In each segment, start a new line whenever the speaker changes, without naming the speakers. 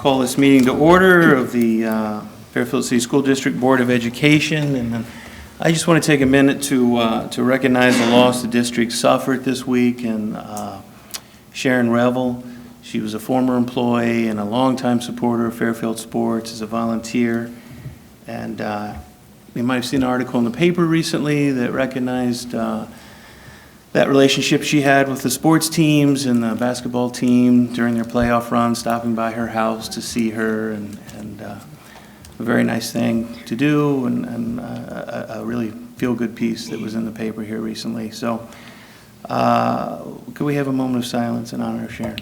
Call this meeting to order of the Fairfield City School District Board of Education. And then I just want to take a minute to recognize the loss the district suffered this week. And Sharon Revel, she was a former employee and a longtime supporter of Fairfield sports as a volunteer. And you might have seen an article in the paper recently that recognized that relationship she had with the sports teams and the basketball team during their playoff run, stopping by her house to see her, and a very nice thing to do, and a really feel-good piece that was in the paper here recently. So could we have a moment of silence in honor of Sharon?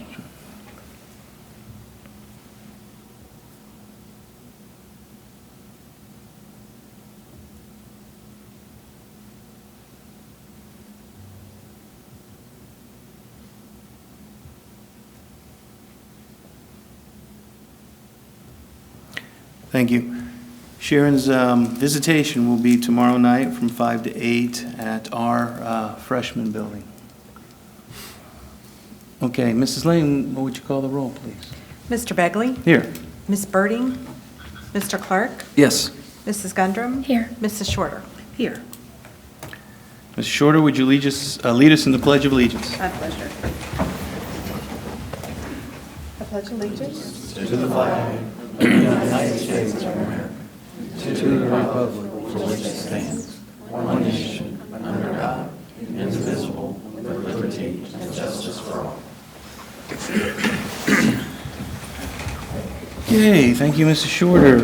Thank you. Sharon's visitation will be tomorrow night from 5 to 8 at our freshman building. Okay, Mrs. Lane, what would you call the roll, please?
Mr. Begley?
Here.
Ms. Birding? Mr. Clark?
Yes.
Mrs. Gundrum?
Here.
Mrs. Shorter?
Here.
Ms. Shorter, would you lead us in the Pledge of Allegiance?
My pleasure. I pledge allegiance
To the flag of the United States of America, to the republic for which it stands, one nation, under God, indivisible, with liberty and justice for all. Okay, thank you, Mrs. Shorter.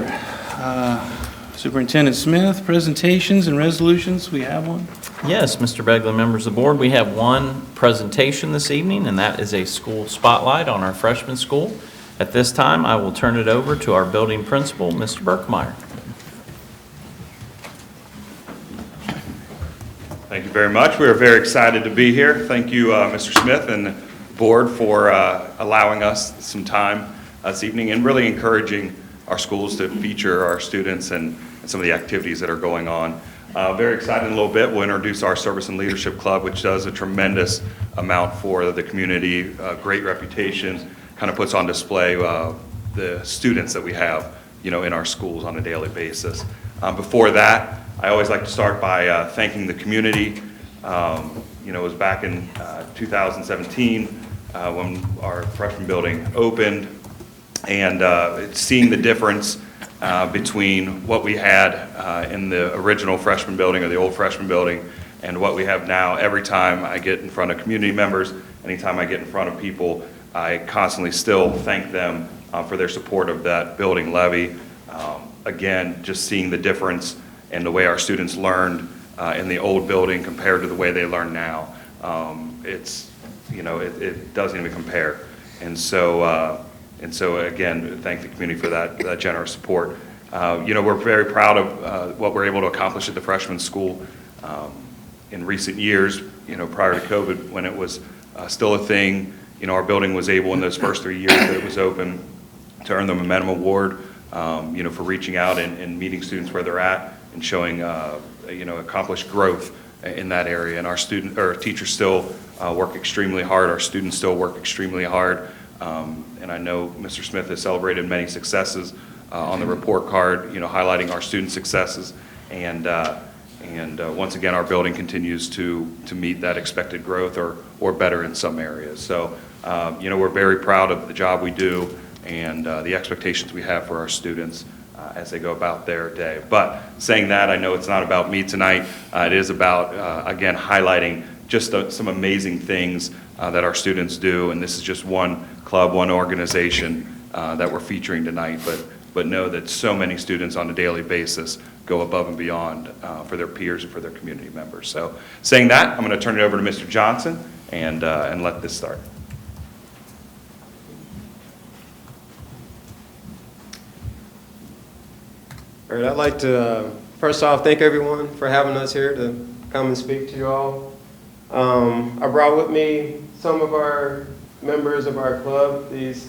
Superintendent Smith, presentations and resolutions, we have one?
Yes, Mr. Begley, members of the board, we have one presentation this evening, and that is a school spotlight on our freshman school. At this time, I will turn it over to our building principal, Mr. Berkmeyer.
Thank you very much. We are very excited to be here. Thank you, Mr. Smith and the board for allowing us some time this evening and really encouraging our schools to feature our students and some of the activities that are going on. Very excited in a little bit. We'll introduce our Service and Leadership Club, which does a tremendous amount for the community, great reputation, kind of puts on display the students that we have, in our schools on a daily basis. Before that, I always like to start by thanking the community. It was back in 2017 when our freshman building opened, and seeing the difference between what we had in the original freshman building or the old freshman building and what we have now. Every time I get in front of community members, anytime I get in front of people, I constantly still thank them for their support of that building levy. Again, just seeing the difference in the way our students learned in the old building compared to the way they learn now. It doesn't even compare. And so again, thank the community for that generous support. We're very proud of what we're able to accomplish at the freshman school. In recent years, prior to COVID, when it was still a thing, our building was able in those first 3 years that it was open to earn the Momentum Award, for reaching out and meeting students where they're at and showing, accomplished growth in that area. And our teachers still work extremely hard. Our students still work extremely hard. And I know Mr. Smith has celebrated many successes on the report card, highlighting our student successes. And once again, our building continues to meet that expected growth or better in some areas. So, we're very proud of the job we do and the expectations we have for our students as they go about their day. But saying that, I know it's not about me tonight. It is about, again, highlighting just some amazing things that our students do. And this is just one club, one organization that we're featuring tonight. But know that so many students on a daily basis go above and beyond for their peers and for their community members. So saying that, I'm going to turn it over to Mr. Johnson and let this start.
All right, I'd like to first off thank everyone for having us here to come and speak to you all. I brought with me some of our members of our club, these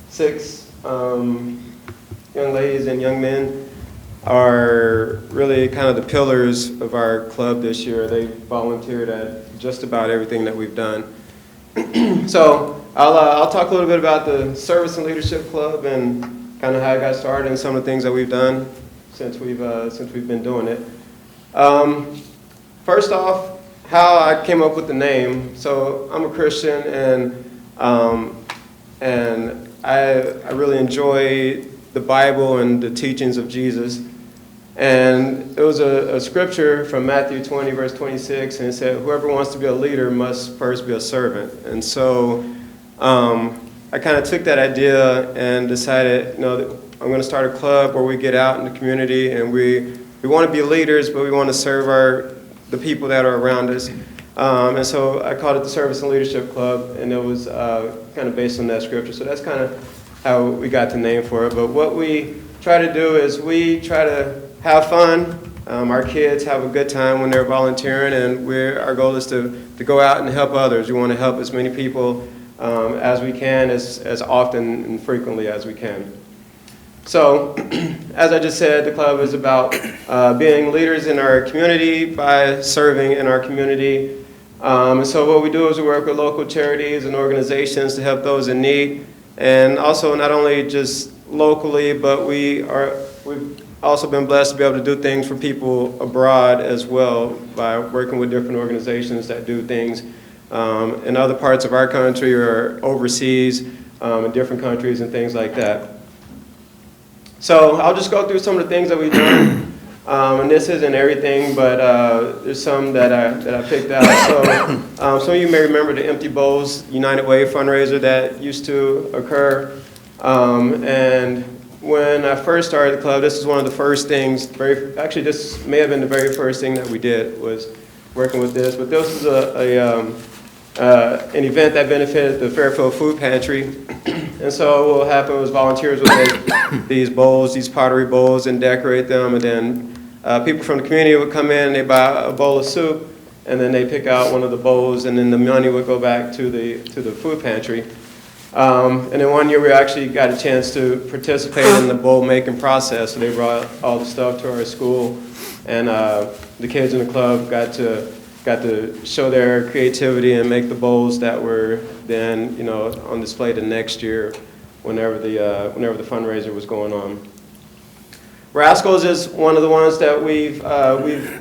6 young ladies and young men are really kind of the pillars of our club this year. They volunteered at just about everything that we've done. So I'll talk a little bit about the Service and Leadership Club and kind of how I got started and some of the things that we've done since we've been doing it. First off, how I came up with the name. So I'm a Christian, and I really enjoy the Bible and the teachings of Jesus. And it was a scripture from Matthew 20, verse 26, and it said, whoever wants to be a leader must first be a servant. And so I kind of took that idea and decided, that I'm going to start a club where we get out in the community and we want to be leaders, but we want to serve the people that are around us. And so I called it the Service and Leadership Club, and it was kind of based on that scripture. So that's kind of how we got the name for it. But what we try to do is we try to have fun. Our kids have a good time when they're volunteering, and our goal is to go out and help others. We want to help as many people as we can, as often and frequently as we can. So, as I just said, the club is about being leaders in our community by serving in our community. And so what we do is we work with local charities and organizations to help those in need. And also not only just locally, but we've also been blessed to be able to do things for people abroad as well by working with different organizations that do things in other parts of our country or overseas in different countries and things like that. So I'll just go through some of the things that we've done. And this isn't everything, but there's some that I picked out. So some of you may remember the Empty Bowls United Way fundraiser that used to occur. And when I first started the club, this is one of the first things, actually this may have been the very first thing that we did, was working with this. But this was an event that benefited the Fairfield Food Pantry. And so what will happen was volunteers would make these bowls, these pottery bowls, and decorate them. And then people from the community would come in, they buy a bowl of soup, and then they pick out one of the bowls, and then the money would go back to the food pantry. And then one year we actually got a chance to participate in the bowl making process. So they brought all the stuff to our school, and the kids in the club got to show their creativity and make the bowls that were then on display the next year whenever the fundraiser was going on. Rascals is one of the ones that we've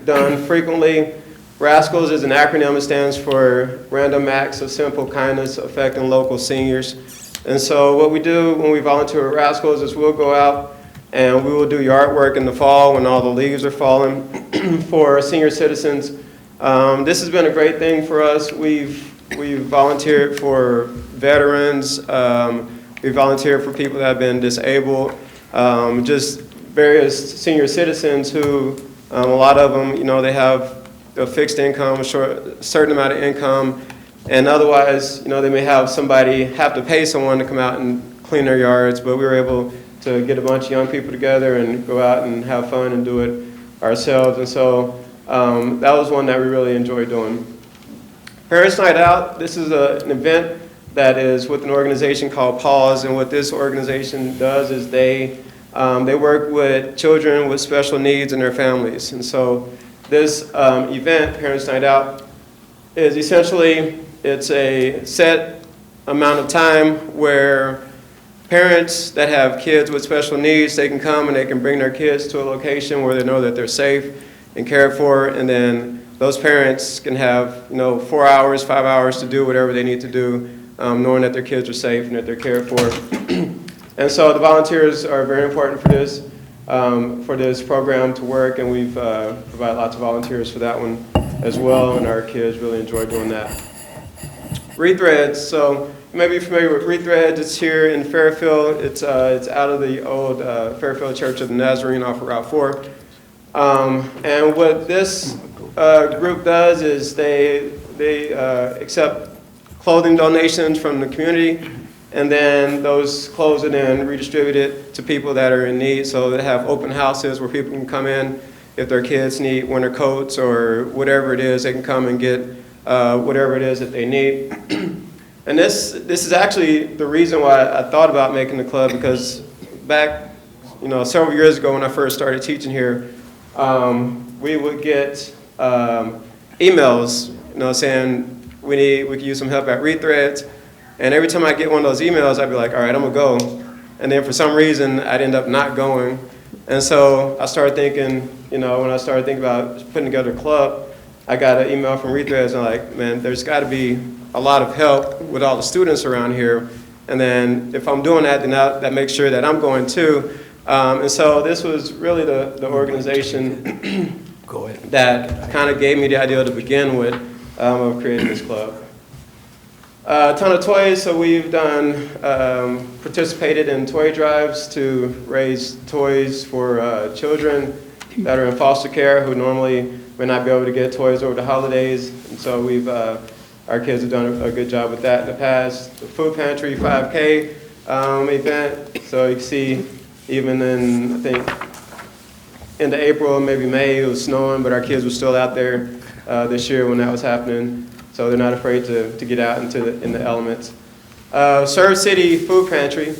done frequently. Rascals is an acronym that stands for Random Acts of Simple Kindness Affecting Local Seniors. And so what we do when we volunteer at Rascals is we'll go out and we will do yard work in the fall when all the leaves are falling for senior citizens. This has been a great thing for us. We've volunteered for veterans. We've volunteered for people that have been disabled. Just various senior citizens who, a lot of them, they have a fixed income, a certain amount of income, and otherwise, they may have to pay someone to come out and clean their yards, but we were able to get a bunch of young people together and go out and have fun and do it ourselves. And so that was one that we really enjoyed doing. Parents Night Out, this is an event that is with an organization called PAWS, and what this organization does is they work with children with special needs and their families. And so this event, Parents Night Out, is essentially, it's a set amount of time where parents that have kids with special needs, they can come and they can bring their kids to a location where they know that they're safe and cared for, and then those parents can have 4 hours, 5 hours to do whatever they need to do, knowing that their kids are safe and that they're cared for. And so the volunteers are very important for this program to work, and we've provided lots of volunteers for that one as well, and our kids really enjoy doing that. Rethreads, so you may be familiar with Rethreads. It's here in Fairfield. It's out of the old Fairfield Church of the Nazarene off of Route 4. And what this group does is they accept clothing donations from the community, and then those clothes are then redistributed to people that are in need. So they have open houses where people can come in if their kids need winter coats or whatever it is. They can come and get whatever it is that they need. And this is actually the reason why I thought about making the club, because back several years ago when I first started teaching here, we would get emails saying we could use some help at Rethreads. And every time I get one of those emails, I'd be like, all right, I'm going to go. And then for some reason, I'd end up not going. And so I started thinking, when I started thinking about putting together a club, I got an email from Rethreads and I'm like, man, there's got to be a lot of help with all the students around here. And then if I'm doing that, then that makes sure that I'm going too. And so this was really the organization that kind of gave me the idea to begin with of creating this club. A ton of toys, so we've done, participated in toy drives to raise toys for children that are in foster care who normally may not be able to get toys over the holidays. And so our kids have done a good job with that in the past. The Food Pantry 5K event, so you can see even in, I think, into April, maybe May, it was snowing, but our kids were still out there this year when that was happening. So they're not afraid to get out in the elements. Serve City Food Pantry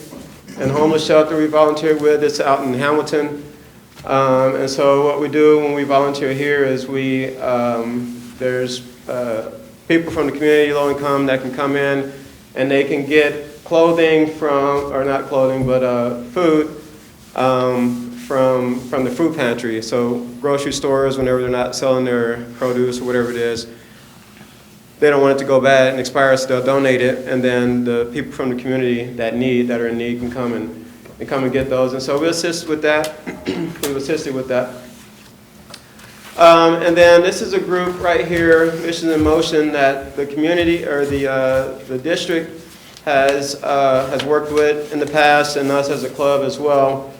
and homeless shelter we volunteered with. It's out in Hamilton. And so what we do when we volunteer here is there's people from the community, low income, that can come in and they can get clothing not clothing, but food from the food pantry. So grocery stores, whenever they're not selling their produce or whatever it is, they don't want it to go bad and expire, so they'll donate it, and then the people from the community that are in need can come and get those. And so we assist with that. We've assisted with that. And then this is a group right here, Mission in Motion, that the community or the district has worked with in the past, and us as a club as well.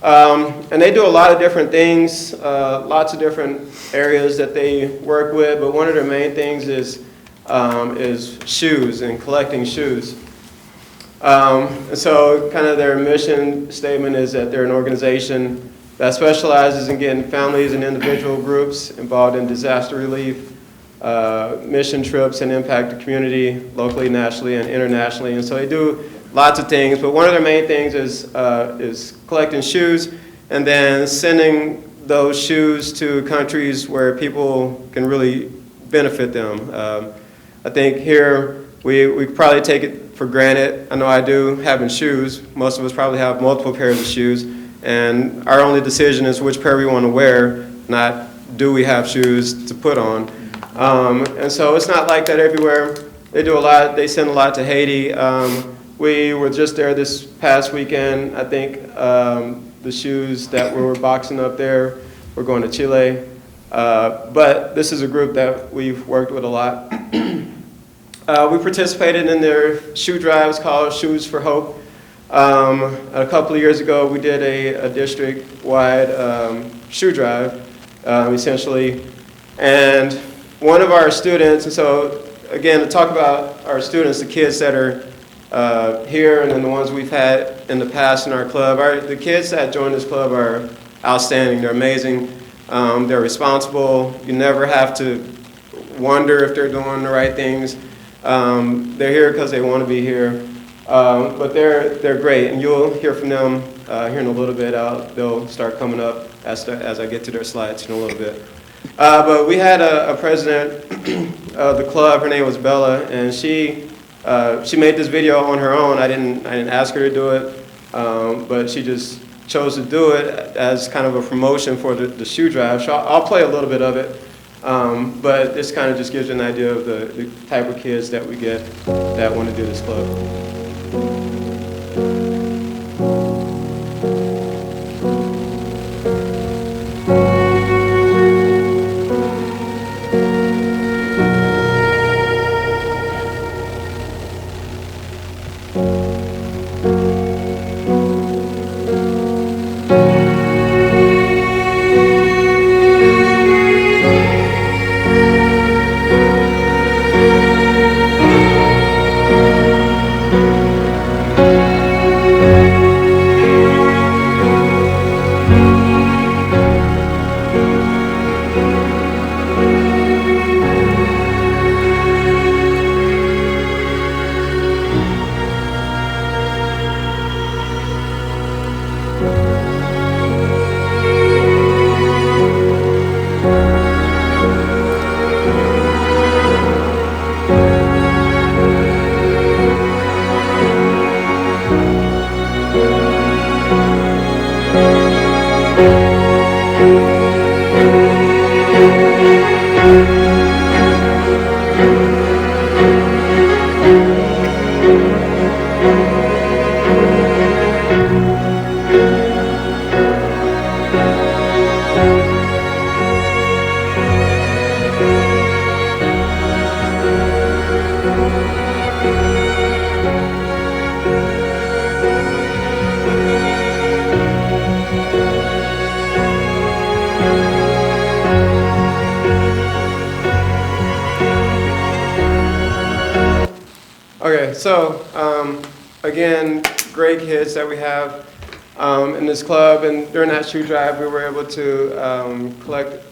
And they do a lot of different things, lots of different areas that they work with, but one of their main things is shoes and collecting shoes. And so kind of their mission statement is that they're an organization that specializes in getting families and individual groups involved in disaster relief, mission trips, and impact the community locally, nationally, and internationally. And so they do lots of things, but one of their main things is collecting shoes and then sending those shoes to countries where people can really benefit them. I think here we probably take it for granted, I know I do, having shoes. Most of us probably have multiple pairs of shoes, and our only decision is which pair we want to wear, not do we have shoes to put on. And so it's not like that everywhere. They do a lot, they send a lot to Haiti. We were just there this past weekend. I think the shoes that we were boxing up there were going to Chile. But this is a group that we've worked with a lot. We participated in their shoe drives called Shoes for Hope. A couple of years ago, we did a district-wide shoe drive, essentially. And one of our students, and so again, to talk about our students, the kids that are here and then the ones we've had in the past in our club, the kids that join this club are outstanding. They're amazing. They're responsible. You never have to wonder if they're doing the right things. They're here because they want to be here. But they're great, and you'll hear from them here in a little bit. They'll start coming up as I get to their slides in a little bit. But we had a president of the club. Her name was Bella, and she made this video on her own. I didn't ask her to do it, but she just chose to do it as kind of a promotion for the shoe drive. So I'll play a little bit of it. But this kind of just gives you an idea of the type of kids that we get that want to do this club. Okay, so again, great kids that we have in this club, and during that shoe drive, we were able to collect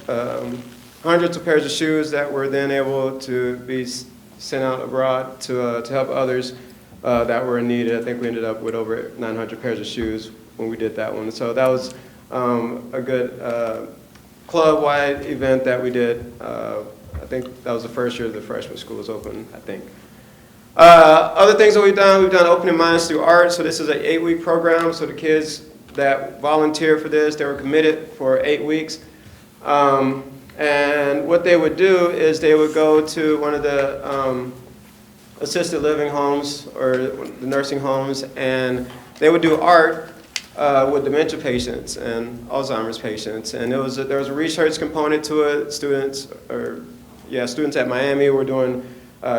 hundreds of pairs of shoes that were then able to be sent out abroad to help others that were in need. I think we ended up with over 900 pairs of shoes when we did that one. So that was a good club-wide event that we did. I think that was the first year the freshman school was open, I think. Other things that we've done opening minds through art. So this is an 8-week program. So the kids that volunteer for this, they were committed for 8 weeks. And what they would do is they would go to one of the assisted living homes or the nursing homes, and they would do art with dementia patients and Alzheimer's patients. And there was a research component to it. Students at Miami were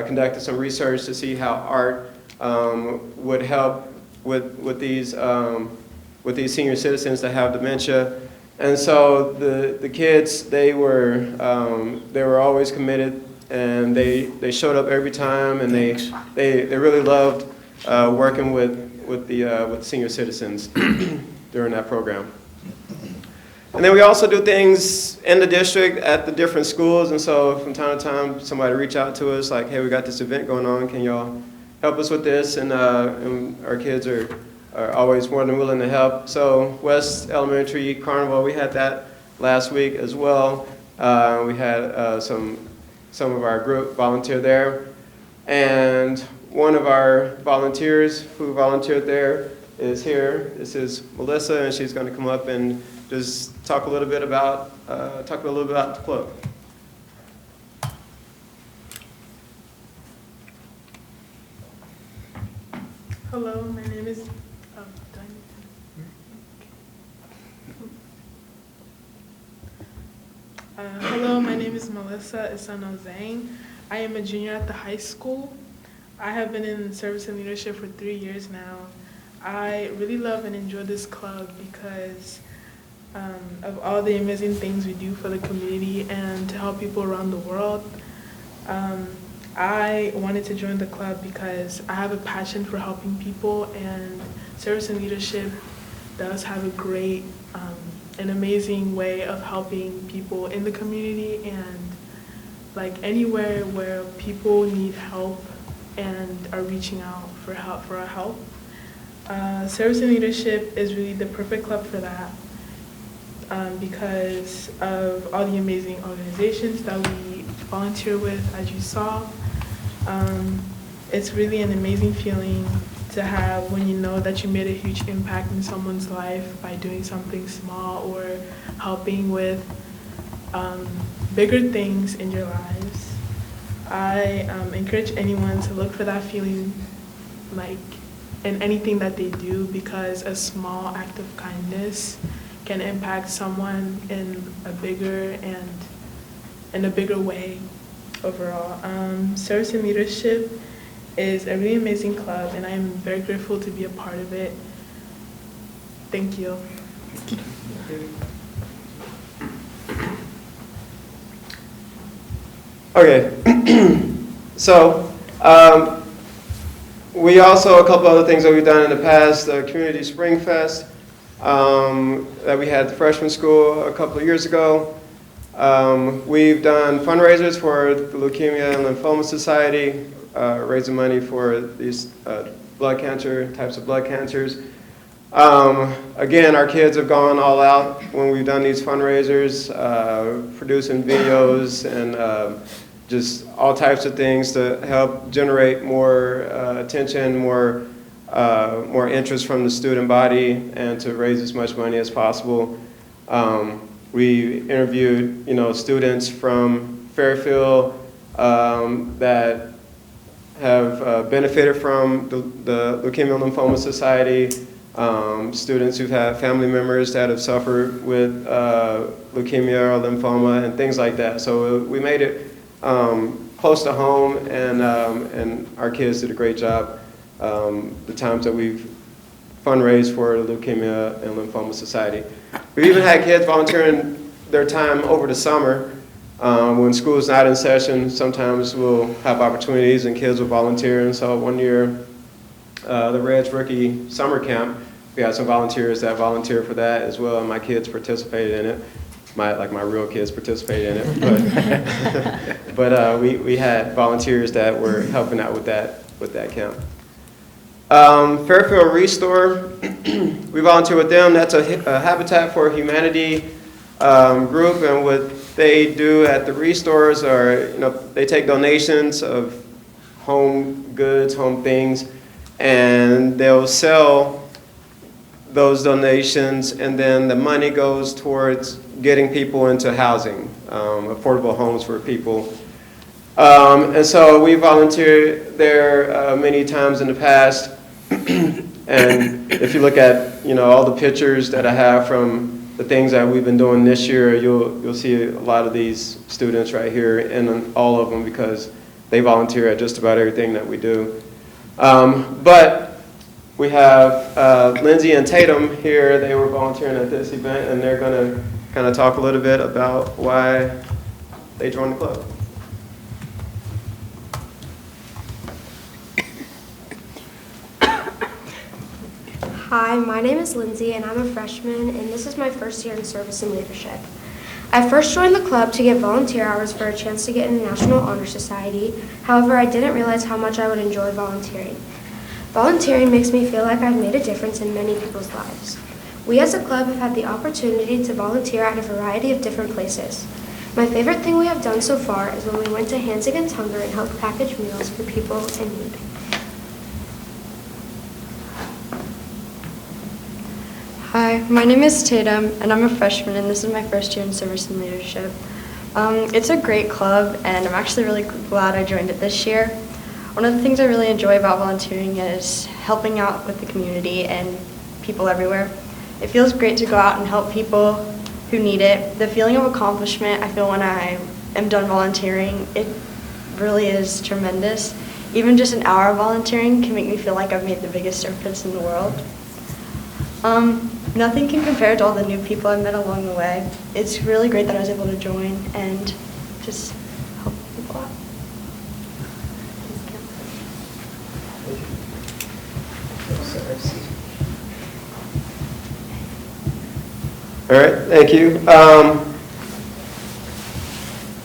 conducted some research to see how art would help with these senior citizens that have dementia. And so the kids, they were always committed, and they showed up every time, and they really loved working with the senior citizens during that program. And then we also do things in the district at the different schools, and so from time to time, somebody reach out to us like, hey, we got this event going on, can y'all help us with this? And our kids are always more than willing to help. So West Elementary Carnival, we had that last week as well. We had some of our group volunteer there. And one of our volunteers who volunteered there is here. This is Melissa, and she's going to come up and just talk a little bit about the club.
Hello, my name is Melissa Isano Zhang. I am a junior at the high school. I have been in service and leadership for 3 years now. I really love and enjoy this club because of all the amazing things we do for the community and to help people around the world. I wanted to join the club because I have a passion for helping people, and service and leadership does have a great an amazing way of helping people in the community and like anywhere where people need help and are reaching out for help. Service and leadership is really the perfect club for that. Because of all the amazing organizations that we volunteer with, as you saw. It's really an amazing feeling to have when you know that you made a huge impact in someone's life by doing something small or helping with bigger things in your lives. I encourage anyone to look for that feeling like in anything that they do, because a small act of kindness can impact someone in a bigger way overall. Service and leadership is a really amazing club, and I'm very grateful to be a part of it. Thank you.
Okay, so we also, a couple other things that we've done in the past, the Community Spring Fest that we had at the freshman school a couple of years ago. We've done fundraisers for the Leukemia and Lymphoma Society, raising money for these types of blood cancers. Again, our kids have gone all out when we've done these fundraisers, producing videos and just all types of things to help generate more attention, more interest from the student body, and to raise as much money as possible. We interviewed, students from Fairfield that have benefited from the Leukemia and Lymphoma Society, students who've had family members that have suffered with leukemia or lymphoma and things like that. So we made it close to home, and our kids did a great job. The times that we've fundraised for the Leukemia and Lymphoma Society. We've even had kids volunteering their time over the summer. When school's not in session, sometimes we'll have opportunities and kids will volunteer. And so one year, the Reds Rookie Summer Camp, we had some volunteers that volunteered for that as well, and my kids participated in it. My real kids participated in it, but we had volunteers that were helping out with that camp. Fairfield Restore, we volunteer with them. That's a Habitat for Humanity group, and what they do at the Restores are, they take donations of home goods, home things, and they'll sell those donations, and then the money goes towards getting people into housing, affordable homes for people. And so we volunteered there many times in the past. And if you look at all the pictures that I have from the things that we've been doing this year, you'll see a lot of these students right here, and all of them, because they volunteer at just about everything that we do. But we have Lindsay and Tatum here. They were volunteering at this event, and they're going to kind of talk a little bit about why they joined the club.
Hi, my name is Lindsay, and I'm a freshman, and this is my first year in service and leadership. I first joined the club to get volunteer hours for a chance to get in the National Honor Society. However, I didn't realize how much I would enjoy volunteering. Volunteering makes me feel like I've made a difference in many people's lives. We as a club have had the opportunity to volunteer at a variety of different places. My favorite thing we have done so far is when we went to Hands Against Hunger and helped package meals for people in need.
Hi, my name is Tatum, and I'm a freshman, and this is my first year in service and leadership. It's a great club, and I'm actually really glad I joined it this year. One of the things I really enjoy about volunteering is helping out with the community and people everywhere. It feels great to go out and help people who need it. The feeling of accomplishment I feel when I am done volunteering, it really is tremendous. Even just an hour of volunteering can make me feel like I've made the biggest difference in the world. Nothing can compare to all the new people I've met along the way. It's really great that I was able to join and just help people out.
All right, thank you.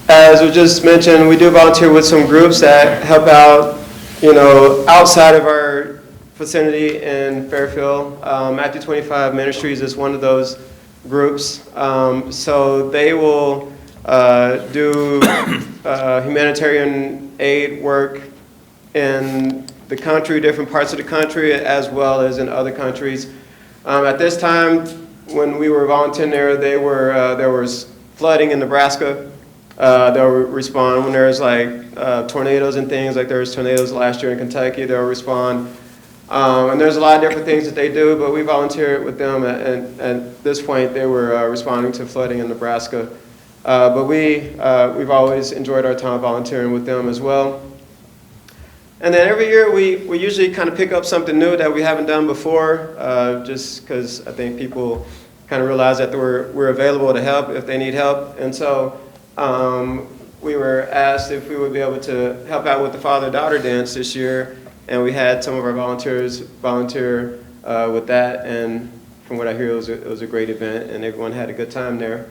As we just mentioned, we do volunteer with some groups that help out, outside of our vicinity in Fairfield. Matthew 25 Ministries is one of those groups. So they will do humanitarian aid work in the country, different parts of the country, as well as in other countries. At this time, when we were volunteering there was flooding in Nebraska. They'll respond when there's tornadoes and things, like there was tornadoes last year in Kentucky. They'll respond. And there's a lot of different things that they do, but we volunteered with them, and at this point they were responding to flooding in Nebraska. But we've always enjoyed our time volunteering with them as well. And then every year we usually kind of pick up something new that we haven't done before, just because I think people kind of realize that we're available to help if they need help. And so we were asked if we would be able to help out with the father-daughter dance this year. And we had some of our volunteers volunteer with that, and from what I hear, it was a great event, and everyone had a good time there.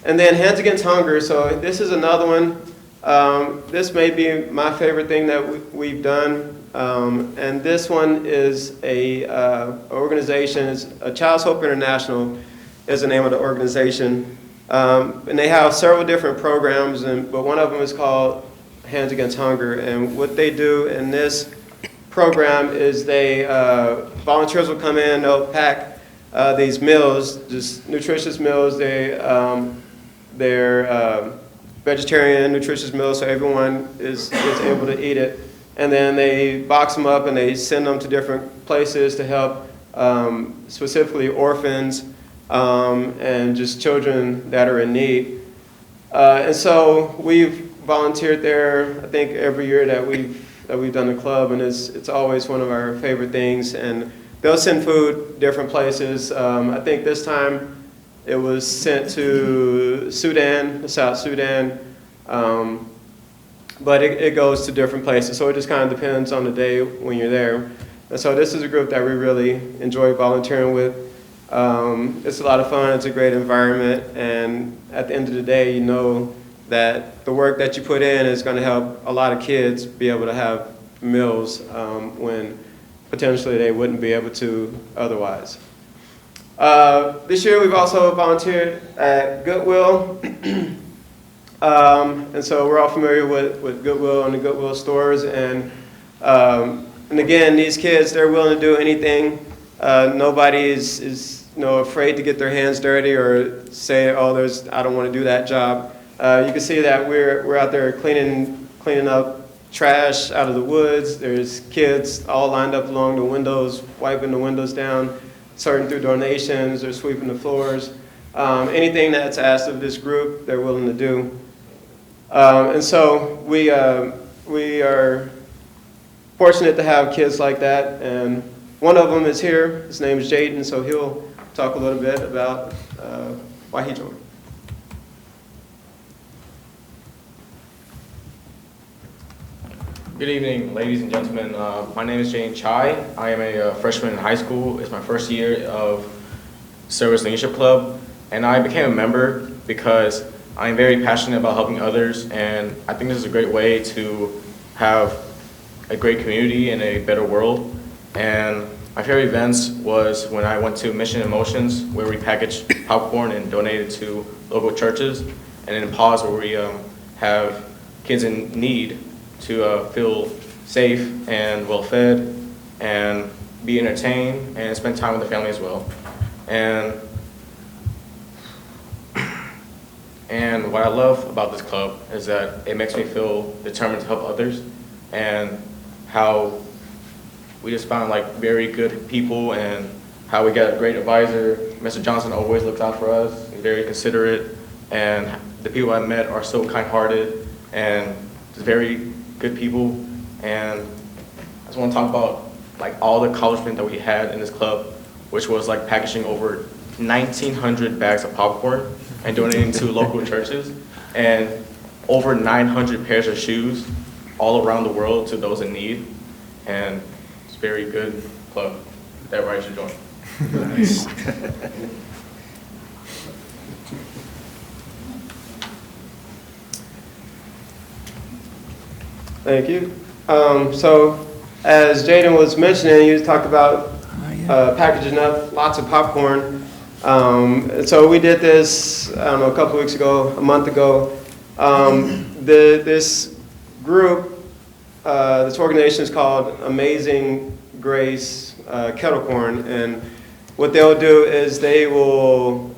And then Hands Against Hunger, so this is another one. This may be my favorite thing that we've done, and this one is a organization. It's Child's Hope International is the name of the organization, and they have several different programs, but one of them is called Hands Against Hunger, and what they do in this program is volunteers will come in, they'll pack these meals, just nutritious meals. They're vegetarian, nutritious meals, so everyone is able to eat it. And then they box them up and they send them to different places to help specifically orphans and just children that are in need. And so we've volunteered there, I think, every year that we've done the club, and it's always one of our favorite things. And they'll send food different places. I think this time it was sent to Sudan, South Sudan, but it goes to different places. So it just kind of depends on the day when you're there. And so this is a group that we really enjoy volunteering with. It's a lot of fun, it's a great environment, and at the end of the day, you know that the work that you put in is going to help a lot of kids be able to have meals when potentially they wouldn't be able to otherwise. This year we've also volunteered at Goodwill. And so we're all familiar with Goodwill and the Goodwill stores. And again, these kids, they're willing to do anything. Nobody is afraid to get their hands dirty or say, oh, I don't want to do that job. You can see that we're out there cleaning up trash out of the woods. There's kids all lined up along the windows, wiping the windows down, sorting through donations or sweeping the floors. Anything that's asked of this group, they're willing to do. And so we are fortunate to have kids like that. And one of them is here. His name is Jaden, so he'll talk a little bit about why he joined.
Good evening, ladies and gentlemen. My name is Jane Chai. I am a freshman in high school. It's my first year of Service Leadership Club, and I became a member because I am very passionate about helping others, and I think this is a great way to have a great community and a better world. And my favorite events was when I went to Mission Emotions, where we packaged popcorn and donated to local churches, and in Pause, where we have kids in need to feel safe and well-fed and be entertained and spend time with the family as well. And what I love about this club is that it makes me feel determined to help others, and how we just found like very good people, and how we got a great advisor. Mr. Johnson always looks out for us, he's very considerate, and the people I met are so kind-hearted and just very good people. And I just want to talk about like all the accomplishment that we had in this club, which was like packaging over 1,900 bags of popcorn and donating to local churches, and over 900 pairs of shoes all around the world to those in need. And it's a very good club that everybody should join.
Nice.
Thank you. So as Jaden was mentioning, you talked about packaging up lots of popcorn. And so we did this, I don't know, a couple weeks ago, a month ago. This group, this organization is called Amazing Grace Kettle Corn, and what they'll do is they'll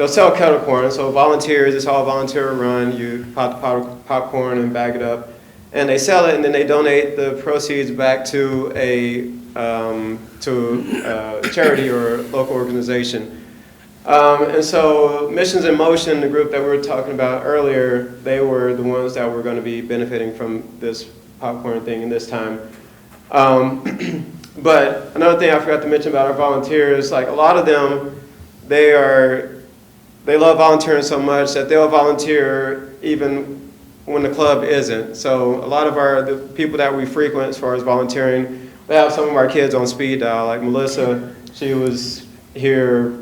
sell kettle corn. So volunteers, it's all volunteer run. You pop the popcorn and bag it up, and they sell it, and then they donate the proceeds back to a charity or local organization. And so Missions in Motion, the group that we were talking about earlier, they were the ones that were going to be benefiting from this popcorn thing in this time. But another thing I forgot to mention about our volunteers, like a lot of them, they love volunteering so much that they'll volunteer even when the club isn't. So a lot of the people that we frequent as far as volunteering, we have some of our kids on speed dial. Like Melissa, she was here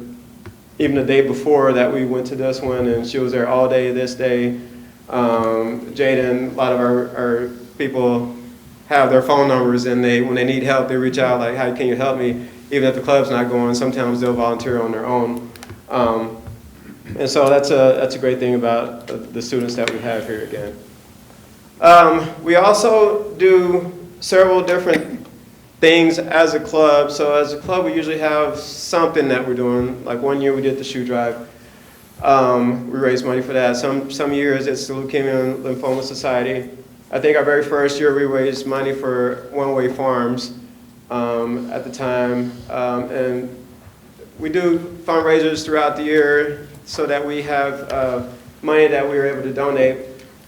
even the day before that we went to this one, and she was there all day this day. Jaden, a lot of our people have their phone numbers, and when they need help, they reach out like, "How can you help me?" Even if the club's not going, sometimes they'll volunteer on their own. And so that's a great thing about the students that we have here again. We also do several different things as a club. So as a club, we usually have something that we're doing. Like one year we did the shoe drive. We raised money for that. Some years it's the Leukemia and Lymphoma Society. I think our very first year we raised money for One Way Farms at the time. And we do fundraisers throughout the year so that we have money that we were able to donate.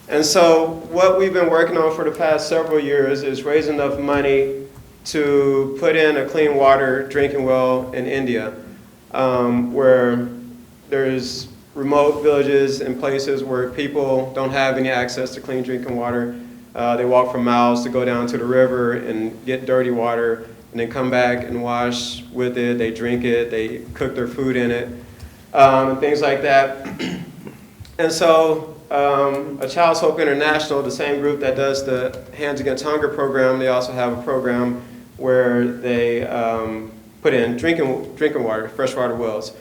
And so what we've been working on for the past several years is raising enough money to put in a clean water drinking well in India, where there's remote villages and places where people don't have any access to clean drinking water. They walk for miles to go down to the river and get dirty water and then come back and wash with it. They drink it, they cook their food in it, and things like that. And so a Child's Hope International, the same group that does the Hands Against Hunger program, they also have a program where they put in drinking water, freshwater wells.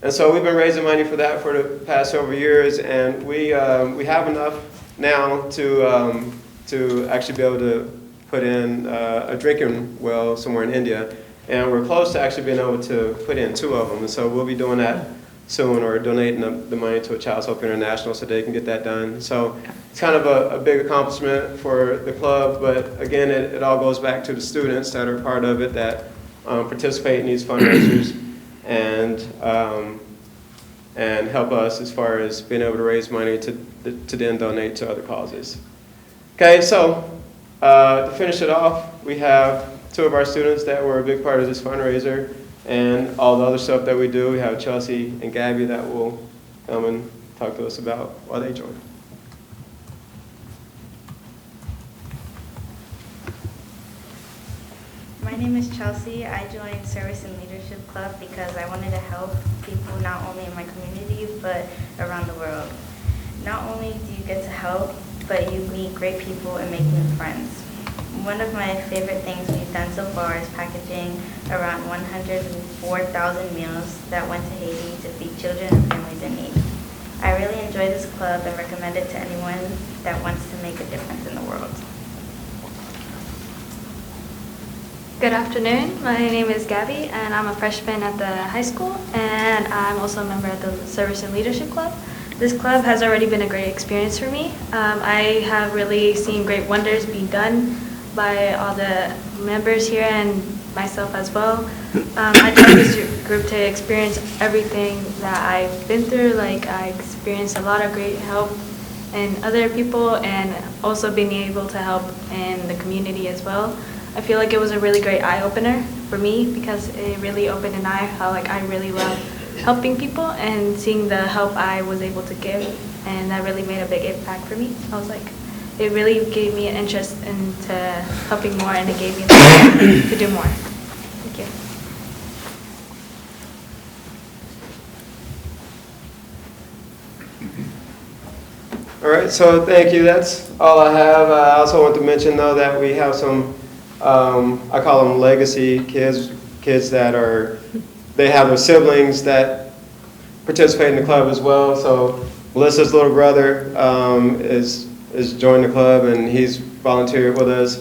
And so we've been raising money for that for the past several years, and we have enough now to actually be able to put in a drinking well somewhere in India. And we're close to actually being able to put in 2 of them. And so we'll be doing that soon, or donating the money to a Child's Hope International so they can get that done. So it's kind of a big accomplishment for the club, but again, it all goes back to the students that are part of it that participate in these fundraisers and help us as far as being able to raise money to then donate to other causes. Okay, so to finish it off, we have 2 of our students that were a big part of this fundraiser, and all the other stuff that we do. We have Chelsea and Gabby that will come and talk to us about why they joined.
My name is Chelsea. I joined Service and Leadership Club because I wanted to help people not only in my community but around the world. Not only do you get to help, but you meet great people and make new friends. One of my favorite things we've done so far is packaging around 104,000 meals that went to Haiti to feed children and families in need. I really enjoy this club and recommend it to anyone that wants to make a difference in the world.
Good afternoon. My name is Gabby, and I'm a freshman at the high school, and I'm also a member at the Service and Leadership Club. This club has already been a great experience for me. I have really seen great wonders being done by all the members here and myself as well. I joined this group to experience everything that I've been through. Like, I experienced a lot of great help in other people and also being able to help in the community as well. I feel like it was a really great eye-opener for me because it really opened an eye how I really love helping people and seeing the help I was able to give, and that really made a big impact for me. I was like, it really gave me an interest into helping more, and it gave me the to do more. Thank you.
All right, so thank you. That's all I have. I also want to mention, though, that we have some, I call them legacy kids that they have their siblings that participate in the club as well. So Melissa's little brother is joined the club, and he's volunteered with us.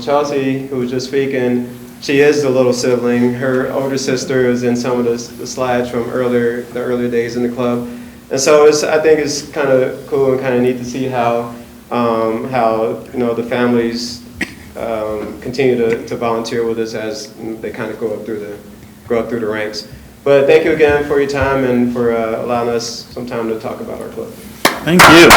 Chelsea, who was just speaking, she is the little sibling. Her older sister is in some of the slides from the earlier days in the club. And so I think it's kind of cool and kind of neat to see how the families continue to volunteer with us as they kind of go up through the ranks. But thank you again for your time and for allowing us some time to talk about our club.
Thank you.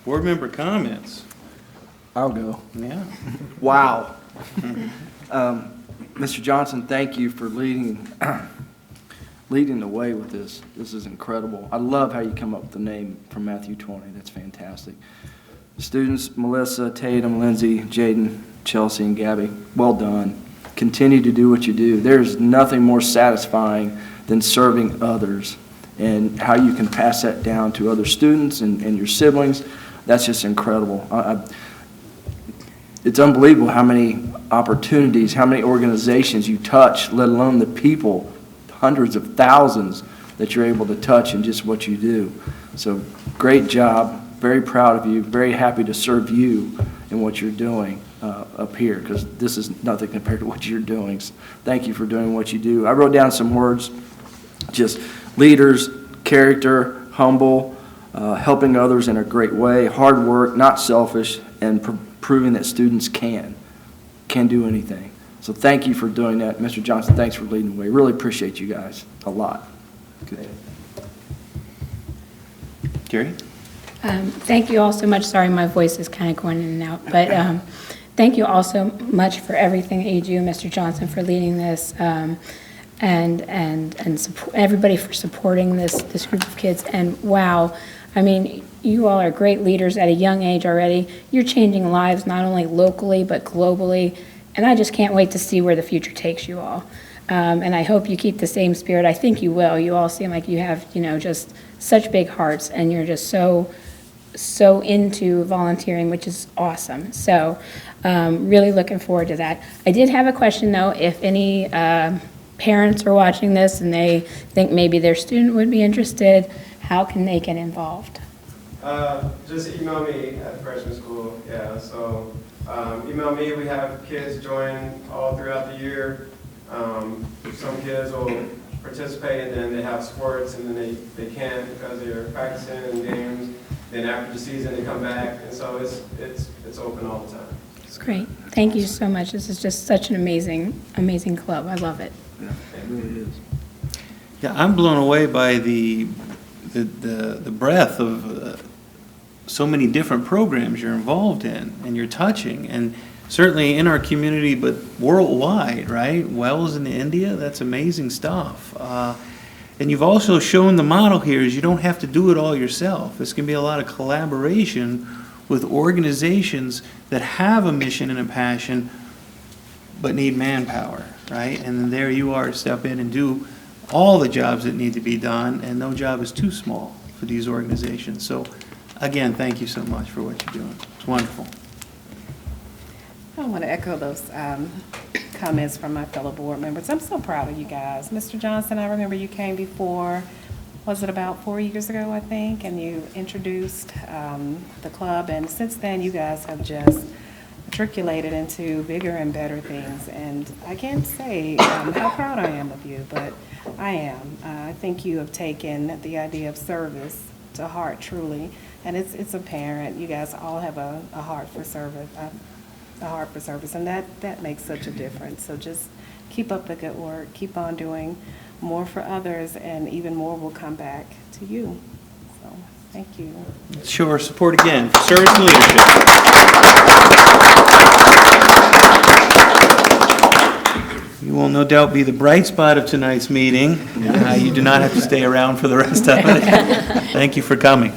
Board member comments.
I'll go.
Yeah.
Wow. Mr. Johnson, thank you for leading the way with this. This is incredible. I love how you come up with the name from Matthew 20. That's fantastic. Students, Melissa, Tatum, Lindsay, Jaden, Chelsea, and Gabby, well done. Continue to do what you do. There's nothing more satisfying than serving others, and how you can pass that down to other students and your siblings. That's just incredible. It's unbelievable how many opportunities, how many organizations you touch, let alone the people, hundreds of thousands that you're able to touch in just what you do. So great job. very proud of you, very happy to serve you in what you're doing up here, because this is nothing compared to what you're doing. So thank you for doing what you do. I wrote down some words, just leaders, character, humble, helping others in a great way, hard work, not selfish, and proving that students can do anything. So thank you for doing that. Mr. Johnson, thanks for leading the way. Really appreciate you guys a lot. Good.
Jerry?
Thank you all so much. Sorry, my voice is kind of going in and out. But thank you all so much for everything that you do, Mr. Johnson, for leading this, and everybody for supporting this group of kids. And wow, I mean, you all are great leaders at a young age already. You're changing lives not only locally but globally. And I just can't wait to see where the future takes you all. And I hope you keep the same spirit. I think you will. You all seem like you have, just such big hearts, and you're just so into volunteering, which is awesome. So really looking forward to that. I did have a question, though. If any parents are watching this and they think maybe their student would be interested, how can they get involved?
Just email me at freshman school, yeah. So email me. We have kids join all throughout the year. Some kids will participate, and then they have sports, and then they can't because they're practicing in games. Then after the season, they come back, and so it's open all the time.
It's great. Thank you so much. This is just such an amazing club. I love it.
Yeah, it really is.
Yeah, I'm blown away by the breadth of so many different programs you're involved in and you're touching, and certainly in our community, but worldwide, right? Wells in India, that's amazing stuff. And you've also shown the model here is you don't have to do it all yourself. This can be a lot of collaboration with organizations that have a mission and a passion, but need manpower, right? And then there you are to step in and do all the jobs that need to be done, and no job is too small for these organizations. So again, thank you so much for what you're doing. It's wonderful.
I want to echo those comments from my fellow board members. I'm so proud of you guys. Mr. Johnson, I remember you came before, was it about 4 years ago, I think, and you introduced the club, and since then you guys have just matriculated into bigger and better things, and I can't say how proud I am of you, but I am. I think you have taken the idea of service to heart, truly, and it's apparent. You guys all have a heart for service. A heart for service, and that makes such a difference. So just keep up the good work, keep on doing more for others, and even more will come back to you. So thank you.
Show our support again for service and leadership. You will no doubt be the bright spot of tonight's meeting. You do not have to stay around for the rest of it. Thank you for coming.